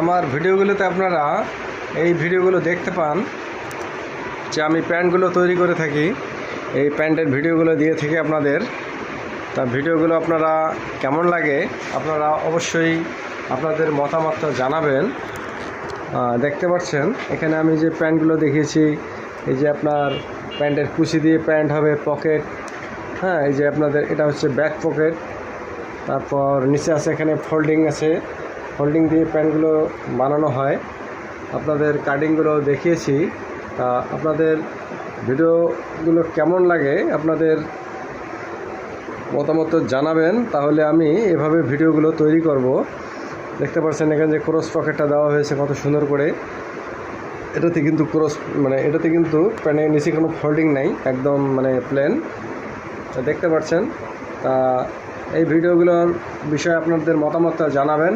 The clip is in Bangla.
আমার ভিডিওগুলোতে আপনারা এই ভিডিওগুলো দেখতে পান যে আমি প্যান্টগুলো তৈরি করে থাকি। এই প্যান্টের ভিডিওগুলো দিয়ে থাকি আপনাদের। তা ভিডিওগুলো আপনারা কেমন লাগে আপনারা অবশ্যই আপনাদের মতামতটা জানাবেন। দেখতে পাচ্ছেন এখানে আমি যে প্যান্টগুলো দেখিয়েছি, এই যে আপনার প্যান্টের কুচি দিয়ে প্যান্ট হবে, পকেট, হ্যাঁ, এই যে আপনাদের এটা হচ্ছে ব্যাক পকেট। তারপর নিচে আছে এখানে ফোল্ডিং আছে, ফোল্ডিং দিয়ে প্যান্টগুলো বানানো হয়। আপনাদের কাটিংগুলো দেখিয়েছি। তা আপনাদের ভিডিওগুলো কেমন লাগে আপনাদের মতামত জানাবেন, তাহলে আমি এভাবে ভিডিওগুলো তৈরি করব। দেখতে পাচ্ছেন এখানে যে ক্রস পকেটটা দেওয়া হয়েছে কত সুন্দর করে। এটাতে কিন্তু এটাতে কিন্তু প্যান্টের নিচে কোনো ফোল্ডিং নাই, একদম প্লেন। দেখতে পাচ্ছেন। তা এই ভিডিওগুলোর বিষয়ে আপনাদের মতামতটা জানাবেন।